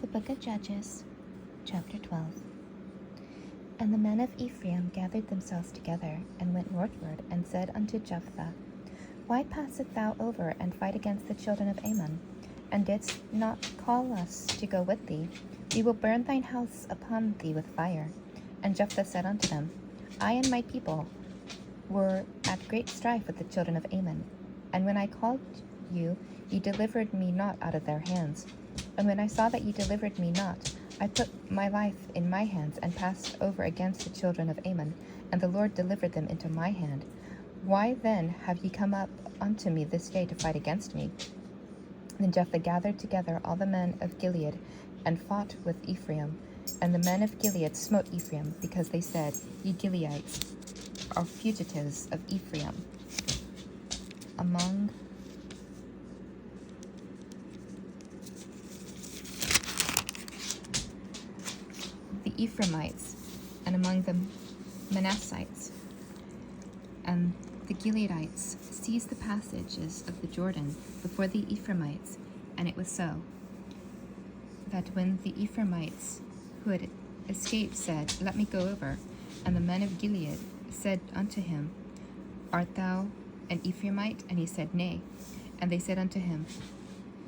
The Book of Judges, chapter 12. And the men of Ephraim gathered themselves together, and went northward, and said unto Jephthah, Why passest thou over, and fight against the children of Ammon? And didst not call us to go with thee? We will burn thine house upon thee with fire. And Jephthah said unto them, I and my people were at great strife with the children of Ammon. And when I called you, ye delivered me not out of their hands. And when I saw that ye delivered me not, I put my life in my hands, and passed over against the children of Ammon, and the Lord delivered them into my hand. Why then have ye come up unto me this day to fight against me? Then Jephthah gathered together all the men of Gilead, and fought with Ephraim. And the men of Gilead smote Ephraim, because they said, Ye Gileadites are fugitives of Ephraim. Among the Ephraimites, and among the Manassites, and the Gileadites seized the passages of the Jordan before the Ephraimites. And it was so, that when the Ephraimites who had escaped said, Let me go over, and the men of Gilead said unto him, Art thou an Ephraimite? And he said, Nay. And they said unto him,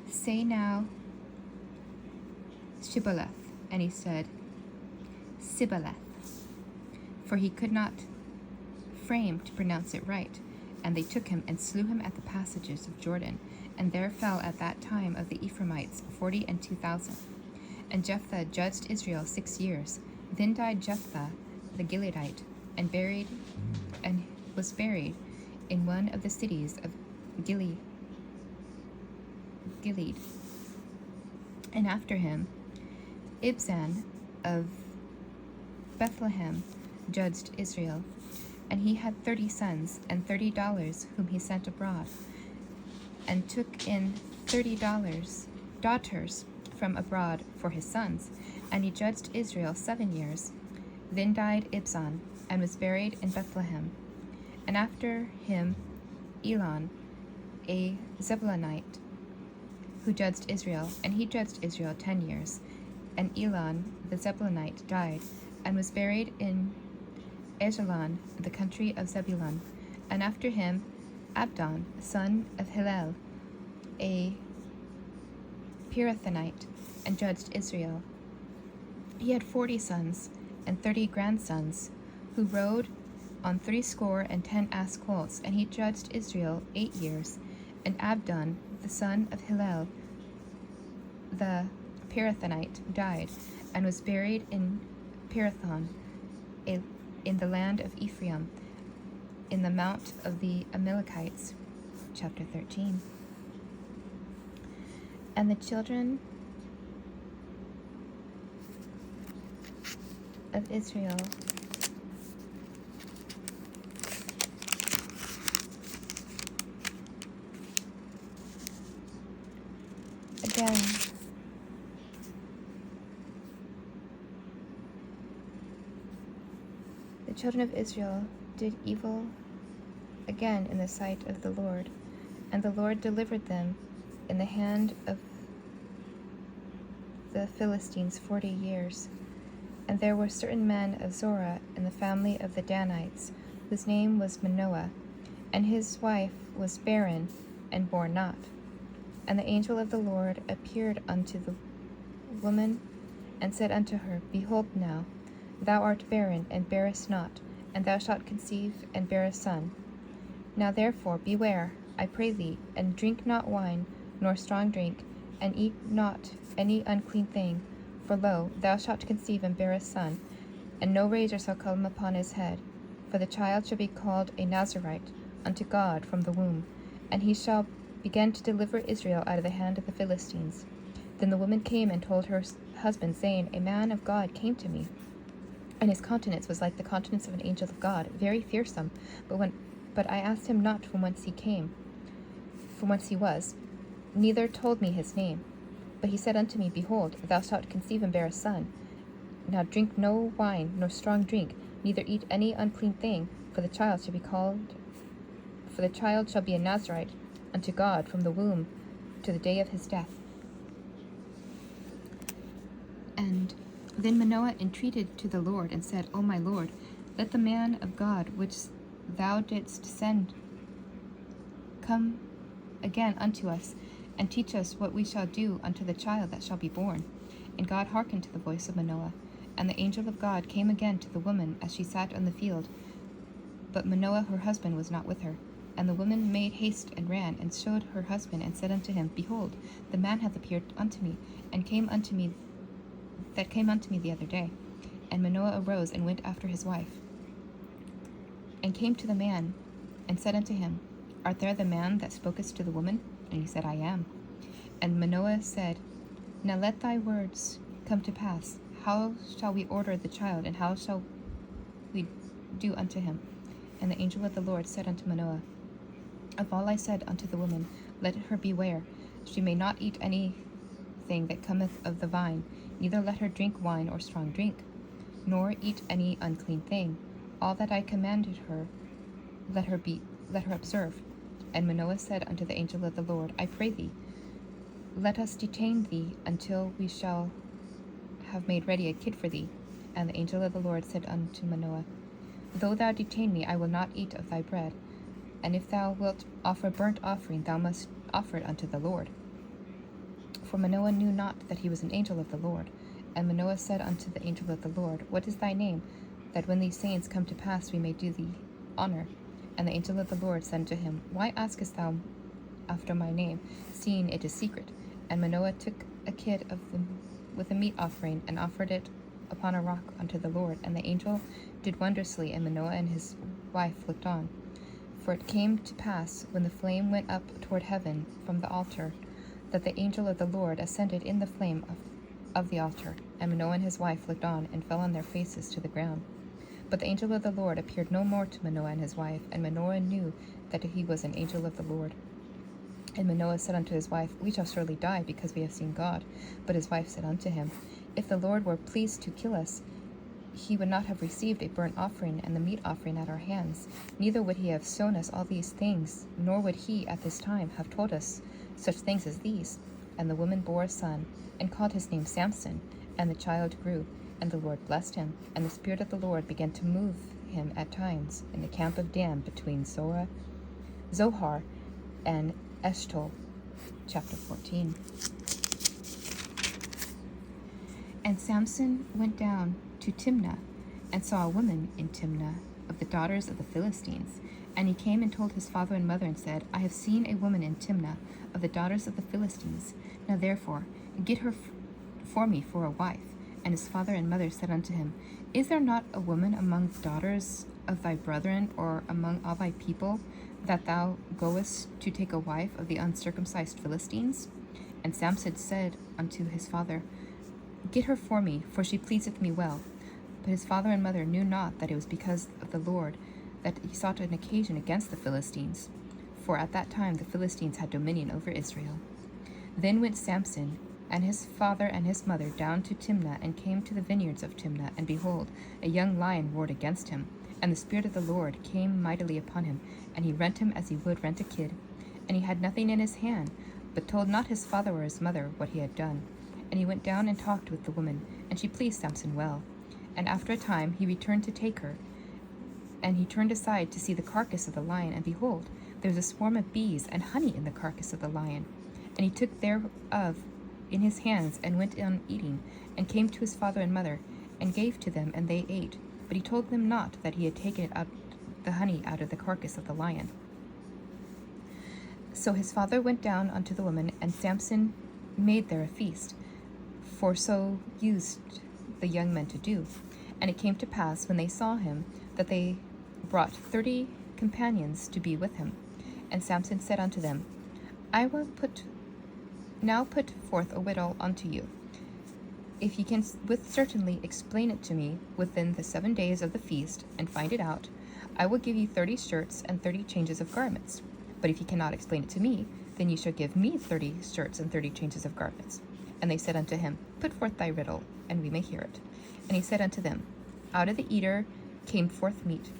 Say now Shibboleth. And he said, Sibboleth, for he could not frame to pronounce it right. And they took him and slew him at the passages of Jordan. And there fell at that time of the Ephraimites 42,000. And Jephthah judged Israel 6 years. Then died Jephthah the Gileadite, and was buried in one of the cities of Gilead. And after him, Ibzan of Bethlehem judged Israel. And he had 30 sons, and $30 whom he sent abroad, and took in daughters from abroad for his sons. And he judged Israel 7 years. Then died Ibzan, and was buried in Bethlehem. And after him Elon, a Zebulunite, who judged Israel, and he judged Israel 10 years. And Elon the Zebulunite died, and was buried in Ajalon, the country of Zebulun. And after him Abdon, son of Hillel, a Pirathonite, and judged Israel. He had 40 sons and 30 grandsons, who rode on 60 ass colts, and he judged Israel 8 years. And Abdon, the son of Hillel, the Pirathonite, died, and was buried in Pirathon, in the land of Ephraim, in the mount of the Amalekites. Chapter 13. And the children of Israel again the children of Israel did evil again in the sight of the Lord, and the Lord delivered them in the hand of the Philistines 40 years. And there were certain men of Zorah in the family of the Danites, whose name was Manoah, and his wife was barren, and bore not. And the angel of the Lord appeared unto the woman, and said unto her, Behold now, thou art barren, and bearest not, and thou shalt conceive, and bear a son. Now therefore beware, I pray thee, and drink not wine, nor strong drink, and eat not any unclean thing. For lo, thou shalt conceive, and bear a son, and no razor shall come upon his head. For the child shall be called a Nazarite unto God from the womb, and he shall begin to deliver Israel out of the hand of the Philistines. Then the woman came and told her husband, saying, A man of God came to me, and his countenance was like the countenance of an angel of God, very fearsome. But I asked him not from whence he was, neither told me his name. But he said unto me, Behold, thou shalt conceive, and bear a son. Now drink no wine, nor strong drink, neither eat any unclean thing, for the child shall be a Nazarite unto God from the womb to the day of his death. And then Manoah entreated to the Lord, and said, O my Lord, let the man of God which thou didst send come again unto us, and teach us what we shall do unto the child that shall be born. And God hearkened to the voice of Manoah. And the angel of God came again to the woman as she sat on the field. But Manoah her husband was not with her. And the woman made haste and ran, and showed her husband, and said unto him, Behold, the man hath appeared unto me, and came unto me the other day. And Manoah arose and went after his wife, and came to the man, and said unto him, Art thou the man that spokest to the woman? And he said, I am. And Manoah said, Now let thy words come to pass. How shall we order the child, and how shall we do unto him? And the angel of the Lord said unto Manoah, Of all I said unto the woman, let her beware. She may not eat anything that cometh of the vine, neither let her drink wine or strong drink, nor eat any unclean thing. All that I commanded her, let her observe. And Manoah said unto the angel of the Lord, I pray thee, let us detain thee until we shall have made ready a kid for thee. And the angel of the Lord said unto Manoah, Though thou detain me, I will not eat of thy bread. And if thou wilt offer burnt offering, thou must offer it unto the Lord. For Manoah knew not that he was an angel of the Lord. And Manoah said unto the angel of the Lord, What is thy name, that when these sayings come to pass we may do thee honor? And the angel of the Lord said unto him, Why askest thou after my name, seeing it is secret? And Manoah took a kid with a meat offering, and offered it upon a rock unto the Lord. And the angel did wondrously, and Manoah and his wife looked on. For it came to pass, when the flame went up toward heaven from the altar, that the angel of the Lord ascended in the flame of the altar. And Manoah and his wife looked on, and fell on their faces to the ground. But the angel of the Lord appeared no more to Manoah and his wife, and Manoah knew that he was an angel of the Lord. And Manoah said unto his wife, We shall surely die, because we have seen God. But his wife said unto him, If the Lord were pleased to kill us, he would not have received a burnt offering and the meat offering at our hands, neither would he have shown us all these things, nor would he at this time have told us such things as these. And the woman bore a son, and called his name Samson. And the child grew, and the Lord blessed him. And the Spirit of the Lord began to move him at times in the camp of Dan between Zohar and Eshtaol. Chapter 14. And Samson went down to Timnah, and saw a woman in Timnah of the daughters of the Philistines. And he came and told his father and mother, and said, I have seen a woman in Timnah of the daughters of the Philistines. Now therefore get her for me for a wife. And his father and mother said unto him, Is there not a woman among the daughters of thy brethren, or among all thy people, that thou goest to take a wife of the uncircumcised Philistines? And Samson said unto his father, Get her for me, for she pleaseth me well. But his father and mother knew not that it was because of the Lord that he sought an occasion against the Philistines, for at that time the Philistines had dominion over Israel. Then went Samson and his father and his mother down to Timnah, and came to the vineyards of Timnah, and behold, a young lion roared against him. And the Spirit of the Lord came mightily upon him, and he rent him as he would rent a kid. And he had nothing in his hand, but told not his father or his mother what he had done. And he went down and talked with the woman, and she pleased Samson well. And after a time he returned to take her, and he turned aside to see the carcass of the lion, and behold, there was a swarm of bees and honey in the carcass of the lion. And he took thereof in his hands, and went on eating, and came to his father and mother, and gave to them, and they ate. But he told them not that he had taken the honey out of the carcass of the lion. So his father went down unto the woman, and Samson made there a feast, for so used the young men to do. And it came to pass, when they saw him, that they brought 30 companions to be with him. And Samson said unto them, I will now put forth a riddle unto you. If ye can with certainty explain it to me within the 7 days of the feast, and find it out, I will give you 30 shirts and 30 changes of garments. But if ye cannot explain it to me, then ye shall give me 30 shirts and 30 changes of garments. And they said unto him, Put forth thy riddle, and we may hear it. And he said unto them, Out of the eater came forth meat,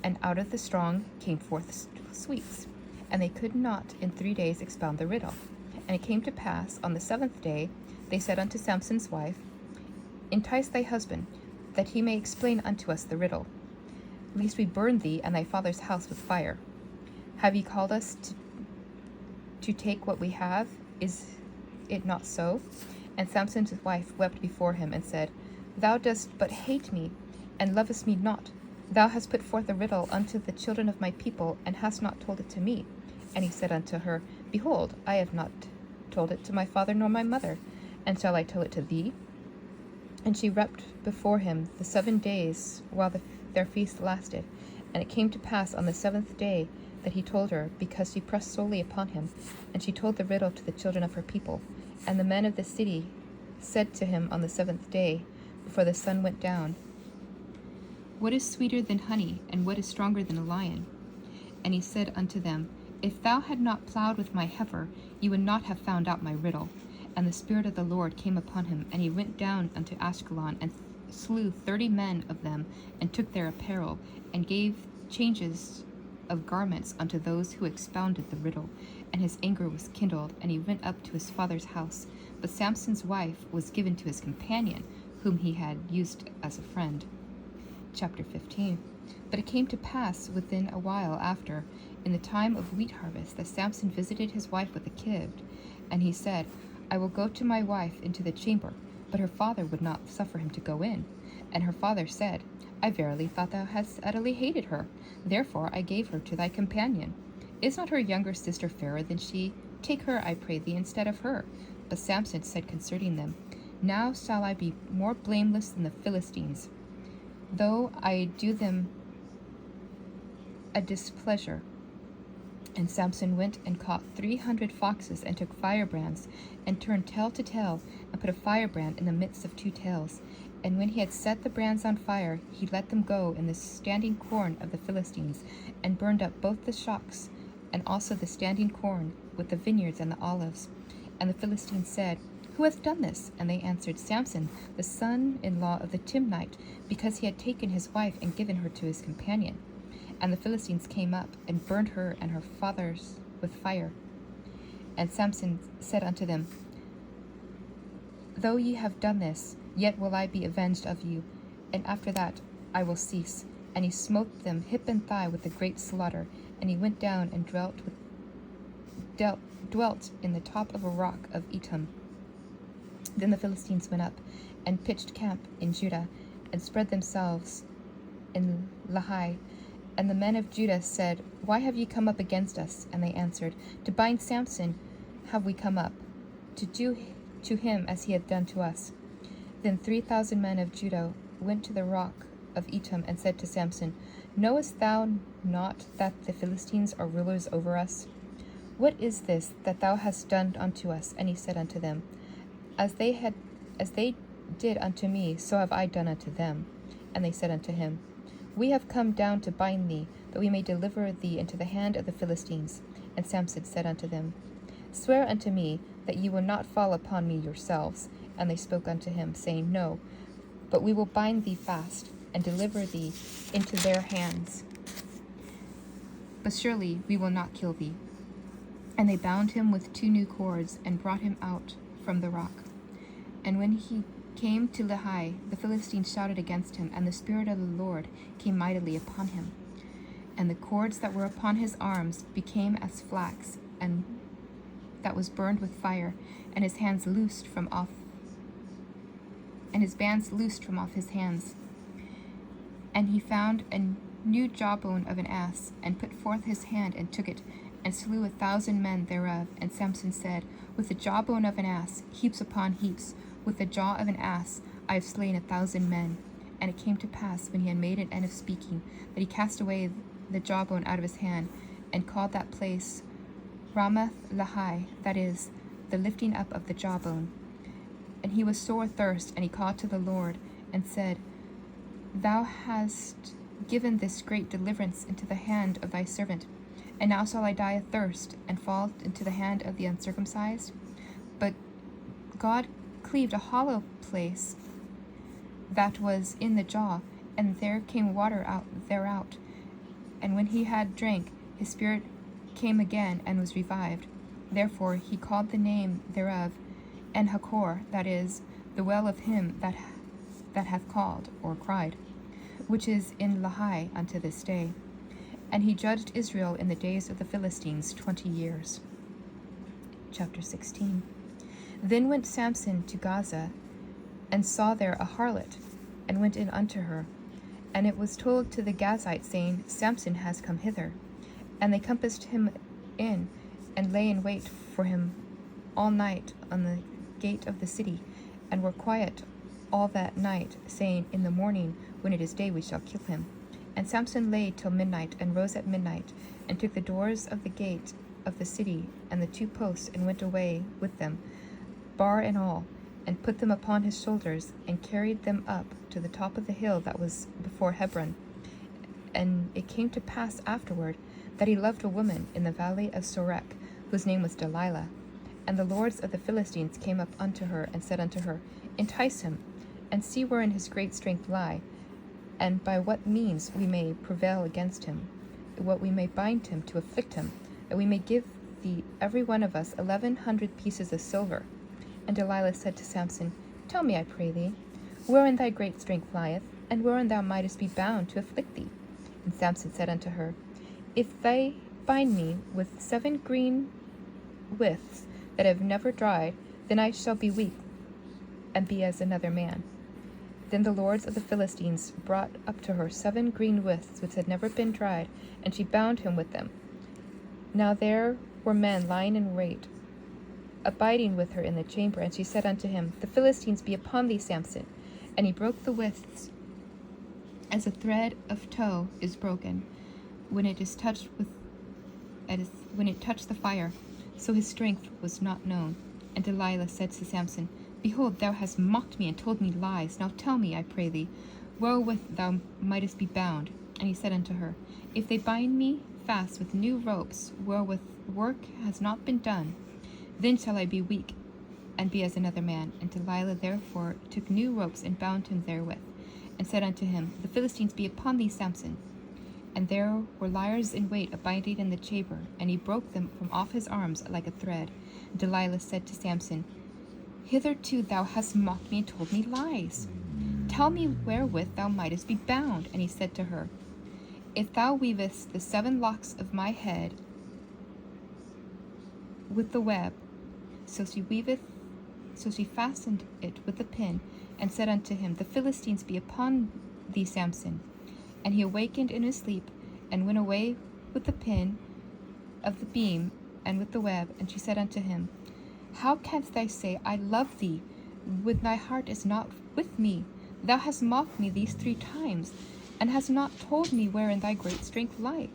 and out of the strong came forth sweets. And they could not in 3 days expound the riddle. And it came to pass, on the 7th day, they said unto Samson's wife, entice thy husband, that he may explain unto us the riddle, lest we burn thee and thy father's house with fire. Have ye called us to take what we have? Is it not so? And Samson's wife wept before him, and said, Thou dost but hate me, and lovest me not. Thou hast put forth a riddle unto the children of my people, and hast not told it to me. And he said unto her, Behold, I have not told it to my father nor my mother, and shall I tell it to thee? And she wept before him the 7 days while their feast lasted. And it came to pass on the 7th day that he told her, because she pressed solely upon him. And she told the riddle to the children of her people. And the men of the city said to him on the 7th day, before the sun went down, What is sweeter than honey, and what is stronger than a lion? And he said unto them, If thou had not plowed with my heifer, you would not have found out my riddle. And the Spirit of the Lord came upon him, and he went down unto Ashkelon, and slew 30 men of them, and took their apparel, and gave changes of garments unto those who expounded the riddle. And his anger was kindled, and he went up to his father's house. But Samson's wife was given to his companion, whom he had used as a friend. Chapter 15. But it came to pass within a while after, in the time of wheat harvest, that Samson visited his wife with a kid. And he said, I will go to my wife into the chamber. But her father would not suffer him to go in. And her father said, I verily thought thou hadst utterly hated her. Therefore I gave her to thy companion. Is not her younger sister fairer than she? Take her, I pray thee, instead of her. But Samson said concerning them, Now shall I be more blameless than the Philistines, though I do them a displeasure. And Samson went and caught 300 foxes, and took firebrands, and turned tail to tail, and put a firebrand in the midst of 2 tails. And when he had set the brands on fire, he let them go in the standing corn of the Philistines, and burned up both the shocks, and also the standing corn, with the vineyards and the olives. And the Philistines said, Who hath done this? And they answered, Samson, the son-in-law of the Timnite, because he had taken his wife and given her to his companion. And the Philistines came up, and burned her and her fathers with fire. And Samson said unto them, Though ye have done this, yet will I be avenged of you, and after that I will cease. And he smote them hip and thigh with a great slaughter. And he went down and dwelt in the top of a rock of Etam. Then the Philistines went up, and pitched camp in Judah, and spread themselves in Lehi. And the men of Judah said, Why have ye come up against us? And they answered, To bind Samson have we come up, to do to him as he hath done to us. Then 3,000 men of Judah went to the rock of Etam, and said to Samson, Knowest thou not that the Philistines are rulers over us? What is this that thou hast done unto us? And he said unto them, As they did unto me, so have I done unto them. And they said unto him, We have come down to bind thee, that we may deliver thee into the hand of the Philistines. And Samson said unto them, Swear unto me that ye will not fall upon me yourselves. And they spoke unto him, saying, No, but we will bind thee fast, and deliver thee into their hands. But surely we will not kill thee. And they bound him with 2 new cords, and brought him out from the rock. And when he came to Lehi, the Philistines shouted against him, and the Spirit of the Lord came mightily upon him. And the cords that were upon his arms became as flax, and that was burned with fire, and his hands loosed from off, and his bands loosed from off his hands. And he found a new jawbone of an ass, and put forth his hand, and took it, and slew 1,000 men thereof. And Samson said, With the jawbone of an ass, heaps upon heaps, with the jaw of an ass, I have slain 1,000 men. And it came to pass, when he had made an end of speaking, that he cast away the jawbone out of his hand, and called that place Ramath Lehi, that is, the lifting up of the jawbone. And he was sore athirst, and he called to the Lord, and said, Thou hast given this great deliverance into the hand of thy servant, and now shall I die athirst, and fall into the hand of the uncircumcised? But God cleaved a hollow place that was in the jaw, and there came water out thereout. And when he had drank, his spirit came again, and was revived. Therefore he called the name thereof En-Hakkore, that is, the well of him that that hath called, or cried, which is in Lahi unto this day. And he judged Israel in the days of the Philistines 20 years. Chapter 16. Then went Samson to Gaza, and saw there a harlot, and went in unto her. And it was told to the Gazites, saying, Samson has come hither. And they compassed him in, and lay in wait for him all night on the gate of the city, and were quiet all that night, saying, In the morning, when it is day, we shall kill him. And Samson lay till midnight, and rose at midnight, and took the doors of the gate of the city, and the 2 posts, and went away with them, bar and all, and put them upon his shoulders, and carried them up to the top of the hill that was before Hebron. And it came to pass afterward that he loved a woman in the valley of Sorek, whose name was Delilah. And the lords of the Philistines came up unto her, and said unto her, Entice him, and see wherein his great strength lie, and by what means we may prevail against him, what we may bind him to afflict him, that we may give thee every one of us 1,100 pieces of silver. And Delilah said to Samson, Tell me, I pray thee, wherein thy great strength lieth, and wherein thou mightest be bound to afflict thee. And Samson said unto her, If they bind me with 7 green withs that have never dried, then I shall be weak, and be as another man. Then the lords of the Philistines brought up to her 7 green withs which had never been dried, and she bound him with them. Now there were men lying in wait, abiding with her in the chamber, and she said unto him, The Philistines be upon thee, Samson. And he broke the withs, as a thread of tow is broken when it is touched when it touched the fire. So his strength was not known. And Delilah said to Samson, Behold, thou hast mocked me and told me lies. Now tell me, I pray thee, wherewith thou mightest be bound. And he said unto her, If they bind me fast with new ropes, wherewith work has not been done, then shall I be weak, and be as another man. And Delilah therefore took new ropes, and bound him therewith, and said unto him, The Philistines be upon thee, Samson. And there were liers in wait abiding in the chamber, and he broke them from off his arms like a thread. And Delilah said to Samson, Hitherto thou hast mocked me and told me lies. Tell me wherewith thou mightest be bound. And he said to her, If thou weavest the 7 locks of my head with the web. So she fastened it with the pin, and said unto him, The Philistines be upon thee, Samson. And he awakened in his sleep, and went away with the pin of the beam, and with the web. And she said unto him, How canst thou say, I love thee, when thy heart is not with me? Thou hast mocked me these 3 times, and hast not told me wherein thy great strength lieth.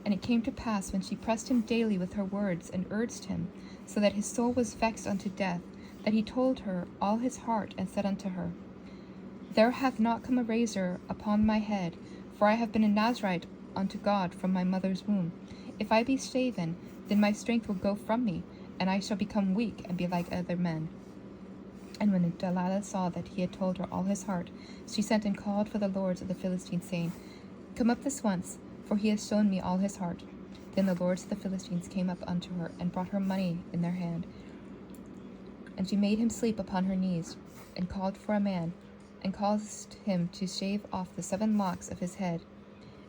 And it came to pass, when she pressed him daily with her words, and urged him, so that his soul was vexed unto death, that he told her all his heart, and said unto her, There hath not come a razor upon my head, for I have been a Nazarite unto God from my mother's womb. If I be shaven, then my strength will go from me, and I shall become weak, and be like other men. And when Delilah saw that he had told her all his heart, she sent and called for the lords of the Philistines, saying, Come up this once, for he has shown me all his heart. Then the lords of the Philistines came up unto her, and brought her money in their hand. And she made him sleep upon her knees, and called for a man, and caused him to shave off the 7 locks of his head.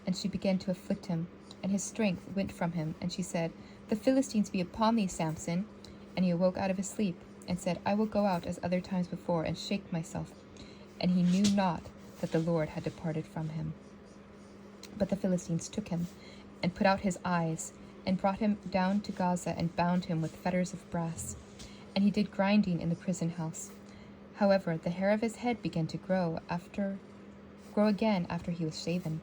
And she began to afflict him, and his strength went from him. And she said, The Philistines be upon thee, Samson. And he awoke out of his sleep, and said, I will go out as other times before, and shake myself. And he knew not that the Lord had departed from him. But the Philistines took him, and put out his eyes, and brought him down to Gaza, and bound him with fetters of brass. And he did grinding in the prison house. However, the hair of his head began to grow again after he was shaven.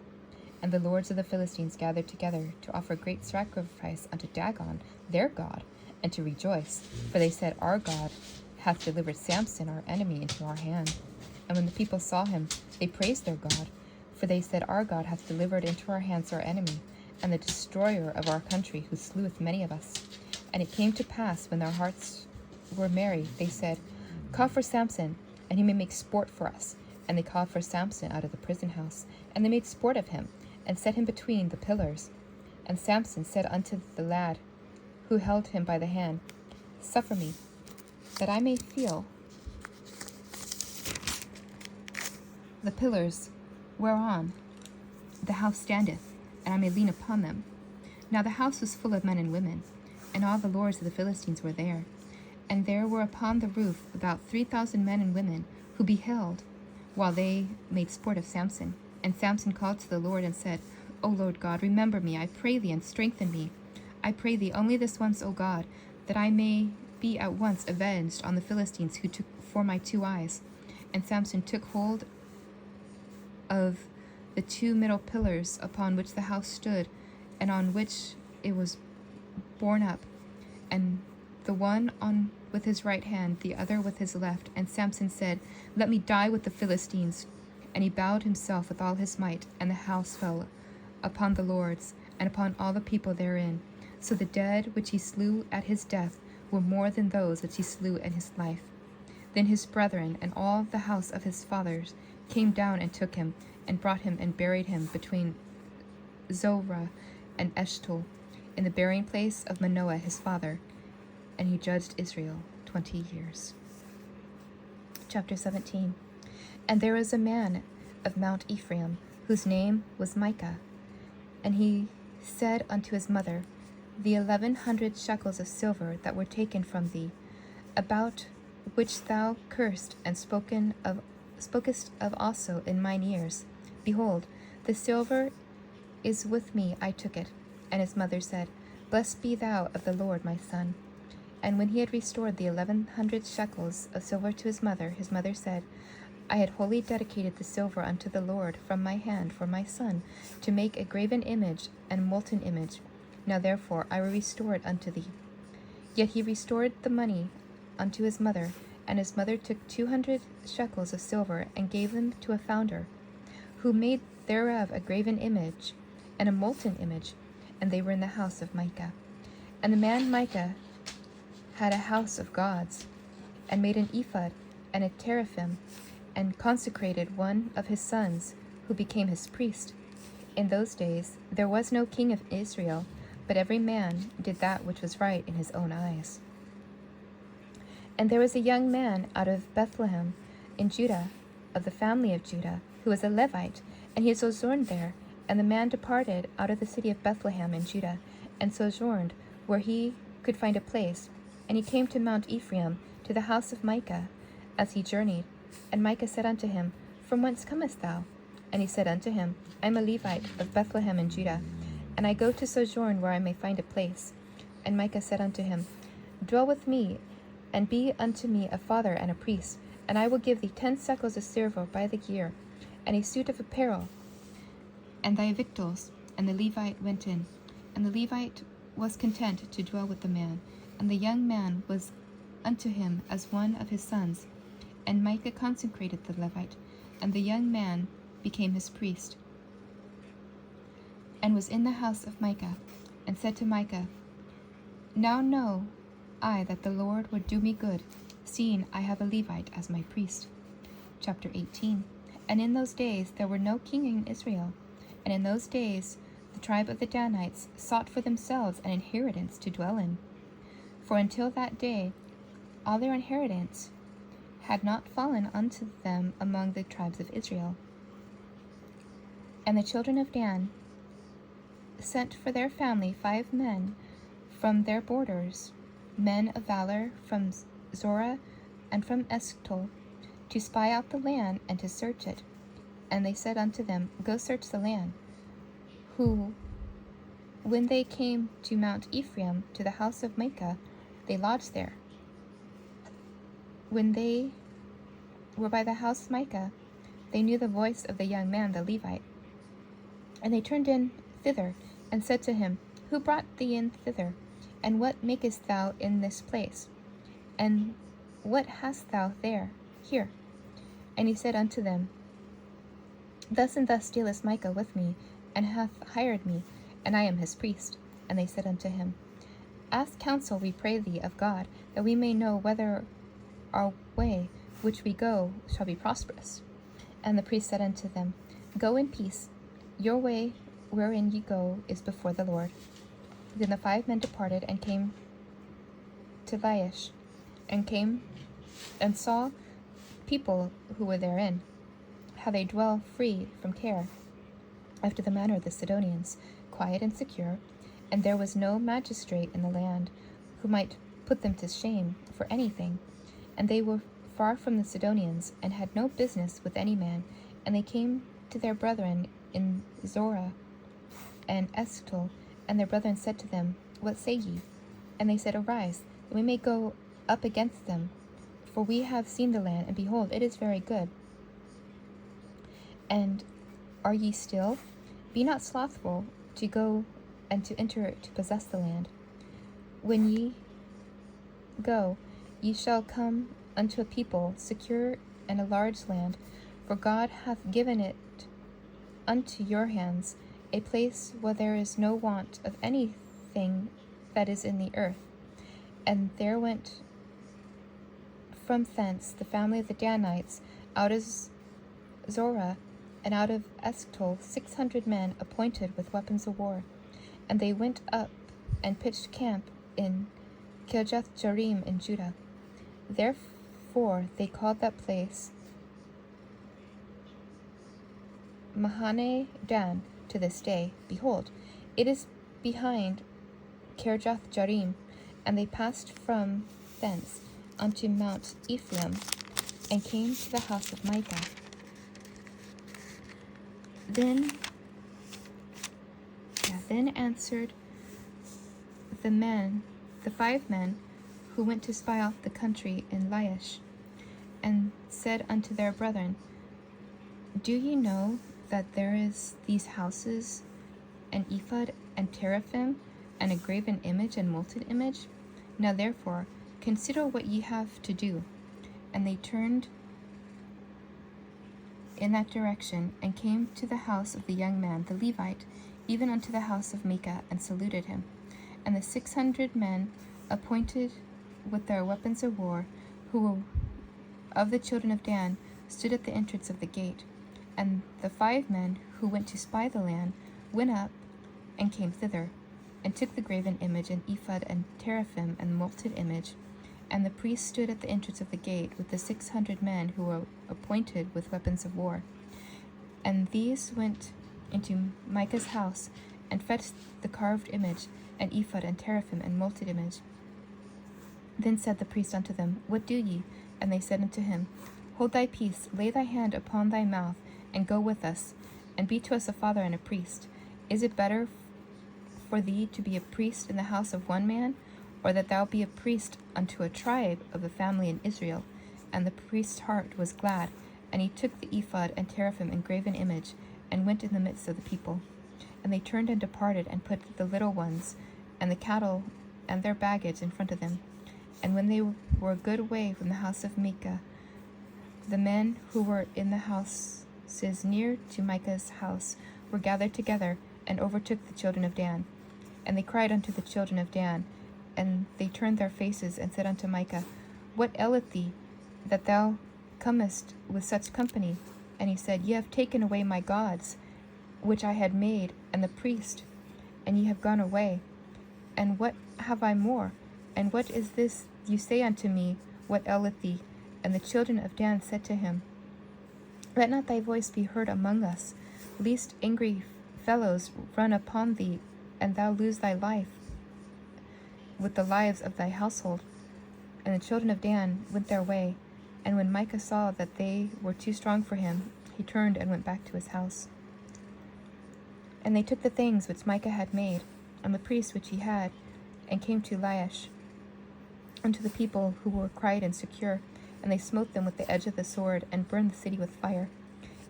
And the lords of the Philistines gathered together to offer great sacrifice unto Dagon, their god, and to rejoice. For they said, Our God hath delivered Samson, our enemy, into our hand. And when the people saw him, they praised their God. For they said, Our God hath delivered into our hands our enemy, and the destroyer of our country, who sleweth many of us. And it came to pass, when their hearts were merry, they said, Call for Samson, and he may make sport for us. And they called for Samson out of the prison house, and they made sport of him, and set him between the pillars. And Samson said unto the lad who held him by the hand, Suffer me, that I may feel the pillars whereon the house standeth, and I may lean upon them. Now the house was full of men and women, and all the lords of the Philistines were there. And there were upon the roof about 3,000 men and women, who beheld while they made sport of Samson. And Samson called to the Lord and said, O Lord God, remember me, I pray thee, and strengthen me. I pray thee only this once, O God, that I may be at once avenged on the Philistines who took for my 2 eyes. And Samson took hold of the 2 middle pillars upon which the house stood, and on which it was borne up, and the one on with his right hand, the other with his left. And Samson said, Let me die with the Philistines. And he bowed himself with all his might, and the house fell upon the lords, and upon all the people therein. So the dead which he slew at his death were more than those which he slew in his life. Then his brethren and all the house of his fathers came down and took him, and brought him and buried him between Zorah and Eshtaol, in the burying place of Manoah his father. And he judged Israel 20 years. Chapter 17. And there was a man of Mount Ephraim, whose name was Micah. And he said unto his mother, The 1,100 shekels of silver that were taken from thee, about which thou cursed and spokest of also in mine ears, behold, the silver is with me, I took it. And his mother said, Blessed be thou of the Lord, my son. And when he had restored the 1,100 shekels of silver to his mother said, I had wholly dedicated the silver unto the Lord from my hand for my son, to make a graven image and molten image. Now therefore I will restore it unto thee. Yet he restored the money unto his mother, and his mother took 200 shekels of silver, and gave them to a founder, who made thereof a graven image and a molten image, and they were in the house of Micah. And the man Micah had a house of gods, and made an ephod and a teraphim, and consecrated one of his sons, who became his priest. In those days there was no king of Israel, but every man did that which was right in his own eyes. And there was a young man out of Bethlehem in Judah, of the family of Judah, who was a Levite, and he sojourned there. And the man departed out of the city of Bethlehem in Judah, and sojourned where he could find a place. And he came to Mount Ephraim, to the house of Micah, as he journeyed. And Micah said unto him, From whence comest thou? And he said unto him, I am a Levite of Bethlehem in Judah, and I go to sojourn where I may find a place. And Micah said unto him, Dwell with me, and be unto me a father and a priest, and I will give thee 10 shekels of silver by the year, and a suit of apparel, and thy victuals. And the Levite went in. And the Levite was content to dwell with the man, and the young man was unto him as one of his sons. And Micah consecrated the Levite, and the young man became his priest, and was in the house of Micah, and said to Micah, Now know I that the Lord would do me good, seeing I have a Levite as my priest. Chapter 18. And in those days there were no king in Israel, and in those days the tribe of the Danites sought for themselves an inheritance to dwell in. For until that day all their inheritance had not fallen unto them among the tribes of Israel. And the children of Dan sent for their family 5 men from their borders, men of valor from Zorah and from Eshtaol, to spy out the land and to search it. And they said unto them, Go search the land. Who, when they came to Mount Ephraim, to the house of Micah, they lodged there. When they were by the house of Micah, they knew the voice of the young man the Levite. And they turned in thither, and said to him, Who brought thee in thither? And what makest thou in this place? And what hast thou here? And he said unto them, Thus and thus dealeth Micah with me, and hath hired me, and I am his priest. And they said unto him, Ask counsel, we pray thee, of God, that we may know whether our way which we go shall be prosperous. And the priest said unto them, Go in peace. Your way wherein ye go is before the Lord. Then the 5 men departed and came to Laish, and saw people who were therein, how they dwell free from care, after the manner of the Sidonians, quiet and secure, and there was no magistrate in the land who might put them to shame for anything. And they were far from the Sidonians, and had no business with any man. And they came to their brethren in Zorah and Eshtaol, and their brethren said to them, What say ye? And they said, Arise, that we may go up against them, for we have seen the land, and behold, it is very good. And are ye still? Be not slothful to go and to enter to possess the land. When ye go, ye shall come unto a people secure and a large land, for God hath given it unto your hands, a place where there is no want of anything that is in the earth. And there went from thence the family of the Danites out of Zorah and out of Eshtaol 600 men appointed with weapons of war. And they went up and pitched camp in Kirjath-jearim in Judah. Therefore they called that place Mahane Dan to this day. Behold, it is behind Kirjath-jearim. And they passed from thence unto Mount Ephraim, and came to the house of Micah. Then answered the 5 men who went to spy out the country in Laish, and said unto their brethren, Do ye know that there is these houses, an ephod and teraphim, and a graven image and molten image? Now therefore consider what ye have to do. And they turned in that direction, and came to the house of the young man, the Levite, even unto the house of Micah, and saluted him. And the 600 men appointed with their weapons of war, who were of the children of Dan, stood at the entrance of the gate. And the 5 men who went to spy the land went up and came thither, and took the graven image and ephod and teraphim and molten image. And the priest stood at the entrance of the gate with the 600 men who were appointed with weapons of war. And these went into Micah's house, and fetched the carved image, and ephod and teraphim and molten image. Then said the priest unto them, What do ye? And they said unto him, Hold thy peace, lay thy hand upon thy mouth, and go with us, and be to us a father and a priest. Is it better for thee to be a priest in the house of one man, or that thou be a priest unto a tribe of the family in Israel? And the priest's heart was glad, and he took the ephod and teraphim and graven image, and went in the midst of the people. And they turned and departed, and put the little ones and the cattle and their baggage in front of them. And when they were a good way from the house of Micah, the men who were in the houses near to Micah's house were gathered together, and overtook the children of Dan. And they cried unto the children of Dan, and they turned their faces, and said unto Micah, What aileth thee, that thou comest with such company? And he said, Ye have taken away my gods, which I had made, and the priest, and ye have gone away. And what have I more? And what is this you say unto me, What aileth thee? And the children of Dan said to him, Let not thy voice be heard among us, lest angry fellows run upon thee, and thou lose thy life with the lives of thy household. And the children of Dan went their way, and when Micah saw that they were too strong for him, he turned and went back to his house. And they took the things which Micah had made, and the priests which he had, and came to Laish, unto the people who were quiet and secure, and they smote them with the edge of the sword, and burned the city with fire.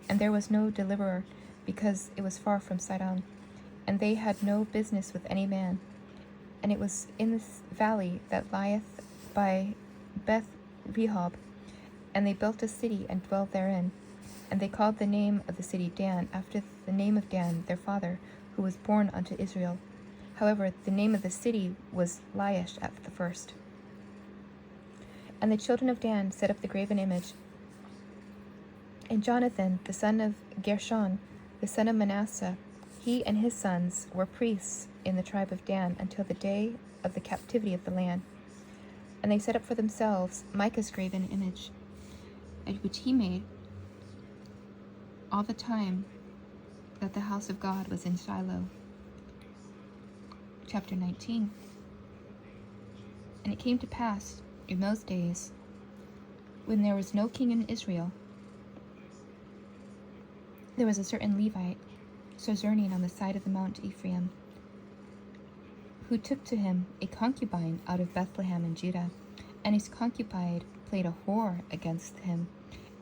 And there was no deliverer, because it was far from Sidon, and they had no business with any man. And it was in this valley that lieth by Beth Rehob, and they built a city and dwelled therein. And they called the name of the city Dan, after the name of Dan their father, who was born unto Israel. However, the name of the city was Laish at the first. And the children of Dan set up the graven image. And Jonathan, the son of Gershon, the son of Manasseh, he and his sons were priests in the tribe of Dan until the day of the captivity of the land. And they set up for themselves Micah's graven image, which he made, all the time that the house of God was in Shiloh. Chapter 19. And it came to pass in those days, when there was no king in Israel, there was a certain Levite sojourning on the side of the Mount Ephraim, who took to him a concubine out of Bethlehem in Judah. And his concubine played a whore against him,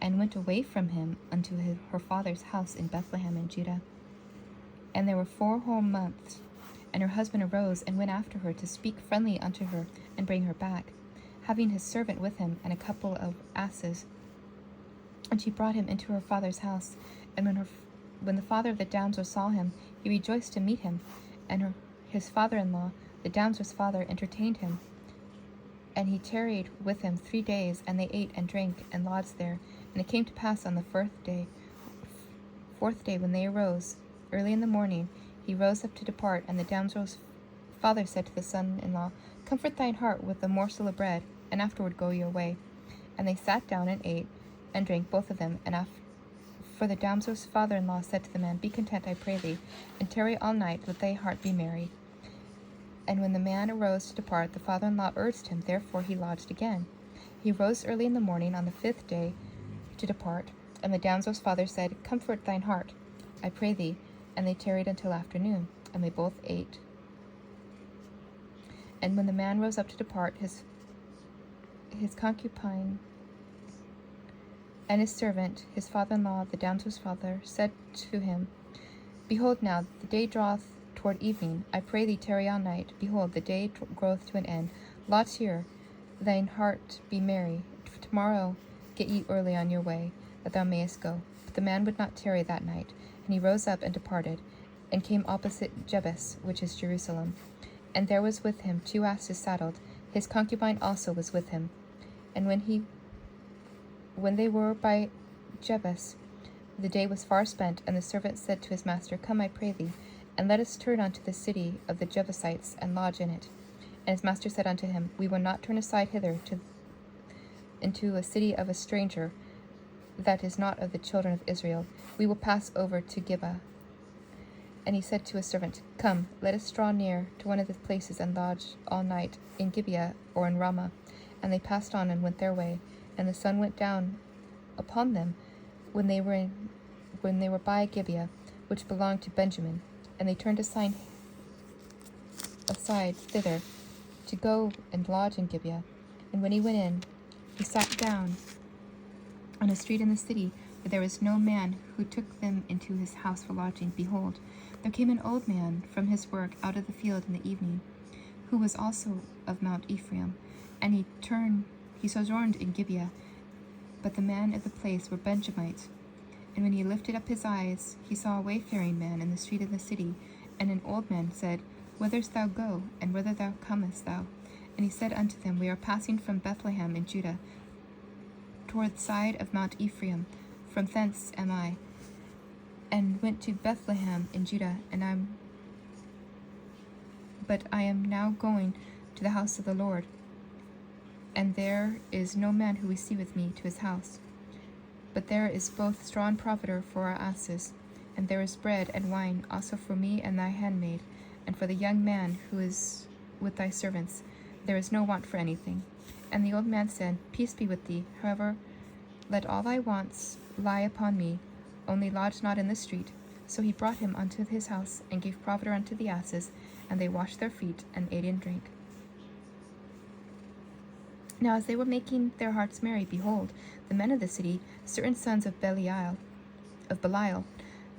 and went away from him unto her father's house in Bethlehem in Judah. And there were 4 whole months, and her husband arose and went after her to speak friendly unto her and bring her back, having his servant with him and a couple of asses. And she brought him into her father's house. And when the father of the damsel saw him, he rejoiced to meet him. And his father-in-law, the damsel's father, entertained him. And he tarried with him 3 days, and they ate and drank and lodged there. And it came to pass on the 4th day, when they arose early in the morning, he rose up to depart. And the damsel's father said to the son-in-law, Comfort thine heart with a morsel of bread, and afterward go your way. And they sat down and ate and drank, both of them. And for the damsel's father-in-law said to the man, Be content, I pray thee, and tarry all night, let thy heart be merry. And when the man arose to depart, the father-in-law urged him, therefore he lodged again. He rose early in the morning on the 5th day to depart. And the damsel's father said, Comfort thine heart, I pray thee. And they tarried until afternoon, and they both ate. And when the man rose up to depart, his concubine and his servant, his father-in-law, the damsel's father, said to him, Behold now, the day draweth toward evening. I pray thee tarry all night. Behold, the day groweth to an end. Lodge here, thine heart be merry. Tomorrow get ye early on your way, that thou mayest go. But the man would not tarry that night. And he rose up and departed, and came opposite Jebus, which is Jerusalem. And there was with him 2 asses saddled. His concubine also was with him. And when they were by Jebus, the day was far spent, and the servant said to his master, Come, I pray thee, and let us turn unto the city of the Jebusites, and lodge in it. And his master said unto him, We will not turn aside hither into a city of a stranger, that is not of the children of Israel. We will pass over to Gibeah. And he said to his servant, Come, let us draw near to one of the places, and lodge all night in Gibeah or in Ramah. And they passed on and went their way. And the sun went down upon them when they were by Gibeah, which belonged to Benjamin. And they turned aside thither to go and lodge in Gibeah. And when he went in, he sat down on a street in the city, where there was no man who took them into his house for lodging. Behold, there came an old man from his work out of the field in the evening, who was also of Mount Ephraim, and he sojourned in Gibeah. But the men of the place were Benjamites. And when he lifted up his eyes, he saw a wayfaring man in the street of the city. And an old man said, Whitherst thou go, and whither thou comest thou? And he said unto them, We are passing from Bethlehem in Judah, toward the side of Mount Ephraim. From thence am I, and went to Bethlehem in Judah, but I am now going to the house of the Lord. And there is no man who receiveth me to his house. But there is both straw and provender for our asses, and there is bread and wine also for me and thy handmaid, and for the young man who is with thy servants. There is no want for anything. And the old man said, Peace be with thee. However, let all thy wants lie upon me, only lodge not in the street. So he brought him unto his house, and gave provender unto the asses, and they washed their feet, and ate and drank. Now as they were making their hearts merry, behold, the men of the city, certain sons of Belial,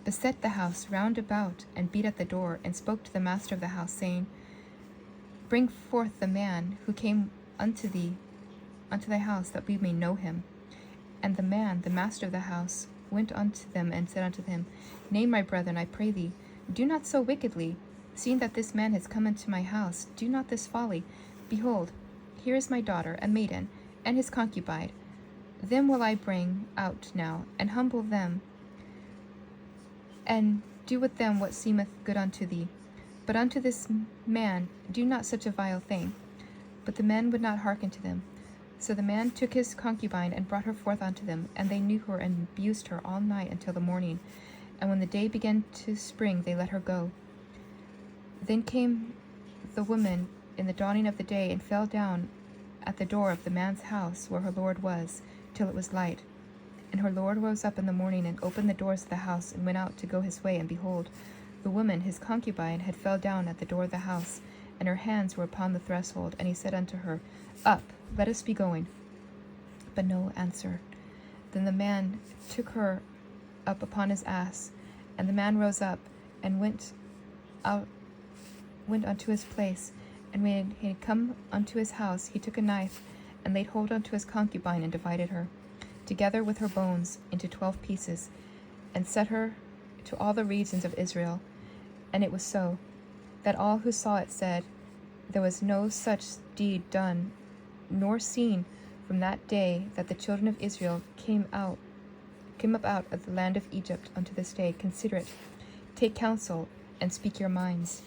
beset the house round about, and beat at the door, and spoke to the master of the house, saying, Bring forth the man who came unto thy house, that we may know him. And the man, the master of the house, went unto them, and said unto them, Nay, my brethren, I pray thee, do not so wickedly. Seeing that this man has come into my house, do not this folly. Behold, here is my daughter, a maiden, and his concubine. Them will I bring out now, and humble them, and do with them what seemeth good unto thee. But unto this man do not such a vile thing. But the men would not hearken to them. So the man took his concubine and brought her forth unto them, and they knew her and abused her all night until the morning. And when the day began to spring, they let her go. Then came the woman in the dawning of the day, and fell down at the door of the man's house where her lord was, till it was light. And her lord rose up in the morning, and opened the doors of the house, and went out to go his way. And behold, the woman, his concubine, had fell down at the door of the house, and her hands were upon the threshold. And he said unto her, Up, let us be going. But no answer. Then the man took her up upon his ass, and the man rose up, and went unto his place. And when he had come unto his house, he took a knife, and laid hold unto his concubine, and divided her, together with her bones, into 12 pieces, and set her to all the regions of Israel. And it was so, that all who saw it said, There was no such deed done, nor seen from that day that the children of Israel came up out of the land of Egypt unto this day. Consider it, take counsel, and speak your minds.